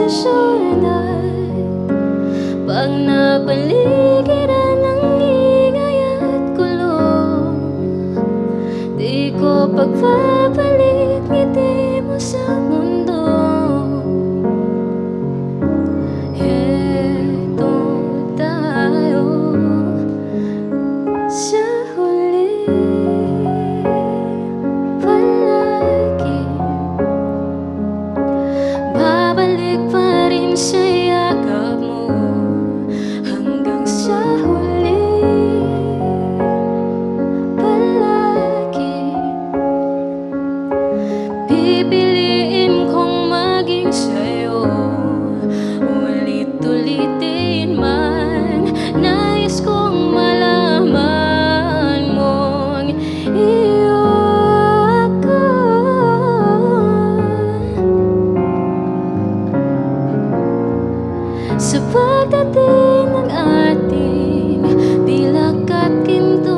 desisyon ay pag napaligiran ng ingay at kulong, di ko pagpapalit ngiti mo sa mundo. Heto tayo sa huli, palagi babalik pa rin sa yakap mo hanggang sa huli, palagi pipiliin kong maging sa'yo, ulit-ulitin man. Nais kong malaman mong iyo ako. Sa pagdating ng ating pilak at ginto,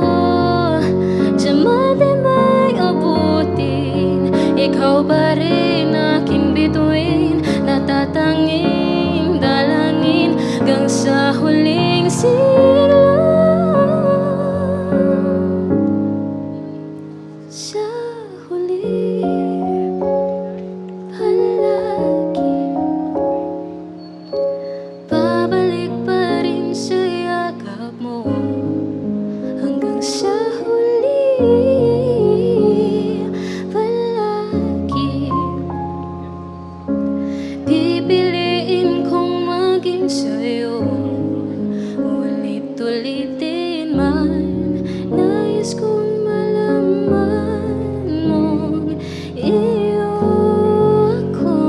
diamante may abutin, ikaw pa rin aking bituin, natatanging dalangin hanggang sa huling siglo. Sa huli, palagi babalik pa rin sa yakap mo hanggang sa huli, palagi pipiliin kong maging sa'yo, ulit-ulitin man. Nais kong malaman mong iyo ako.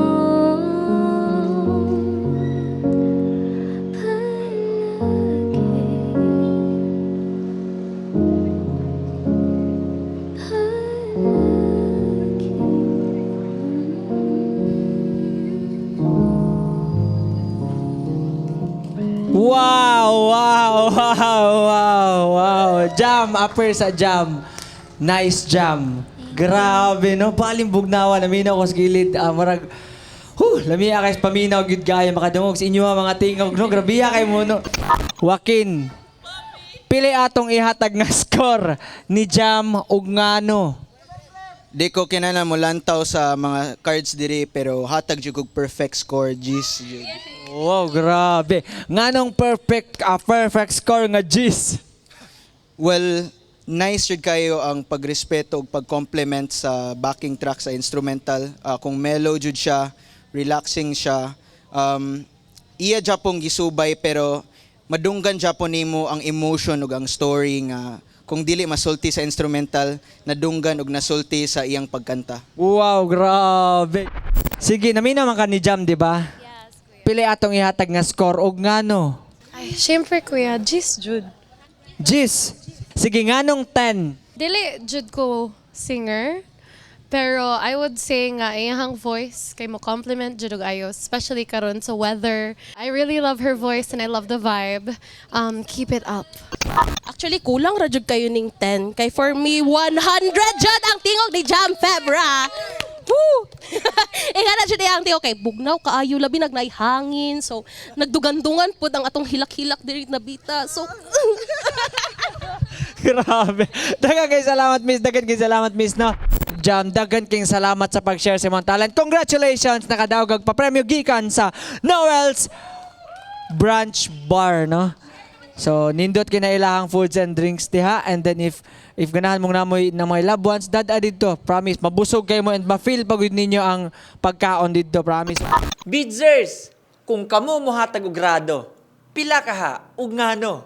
Wow, wow, wow, wow, wow. Jam, upper sa jam. Nice jam. Grabe, no? Palimbog na naminaw ko sa gilid. Marag, lamia kay paminaw, gud gaya, makadungog sa inyo mga tingog, no? Grabiya kay mo, no? Joaquin, pili atong ihatag nga score ni Jam ug ngano. Di ko kinana mo lantaw sa mga cards diri pero hatag jud kog perfect score G's jud. Wow, grabe. Nganong perfect score nga G's? Well, nice jud kayo ang pagrespeto ug pag-compliment sa backing track sa instrumental. Kung mellow jud siya, relaxing siya. Iya japong gisubay pero madunggan japon nimo ang emotion ug ang story nga kung dili masulti sa instrumental, nadunggan ug nasulti sa iyang pagkanta. Wow, grabe. Sige, naminaw man ka ni Jam, di ba? Yes, kuya. Pili atong ihatag nga score ug ngano. Ay, syempre kuya, G's Jud. G's. Sige, nganong 10? Dili Jud ko singer, pero I would say nga iyang voice kay mo compliment Jud og ayo, especially karon sa weather. I really love her voice and I love the vibe. Keep it up. Actually, kulang ra jud kayo ning 10. Kay for me, 100 jud ang tingog ni Jam Febra. Woo! Inga na jud ang tingog kay bugnaw kaayo labi nagnay hangin. So, nagdugandugan pud ang atong hilak-hilak diri na bita. So, Grabe. Dagan kay salamat, Miss. Dagan kay salamat, Miss, no? Jam, dagan kay salamat sa pag-share sa imong talent. Congratulations! Nakadawgag pa premyo gikan sa Noel's Brunch Bar, no? So, nindot kinailahang foods and drinks diha. And then if ganahan mong namoy na mga loved ones, dada dito. Promise, mabusog kayo mo and ma-feel pagod ninyo ang pagkaon dito. Promise. Bidzers, kung kamo mohatag og grado, pila ka ha, ug ngano?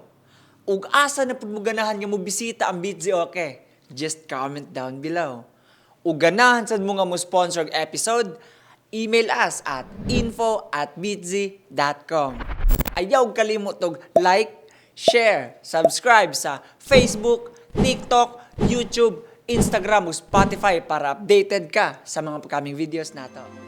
Ug asa na pud mo ganahan nga mo bisita ang Bidzi, okay? Just comment down below. Ug ganahan sad mo nga mo sponsor og episode, email us at info@bidzi.com. Ayaw kalimot og like, share, subscribe sa Facebook, TikTok, YouTube, Instagram ug Spotify para updated ka sa mga upcoming videos nato.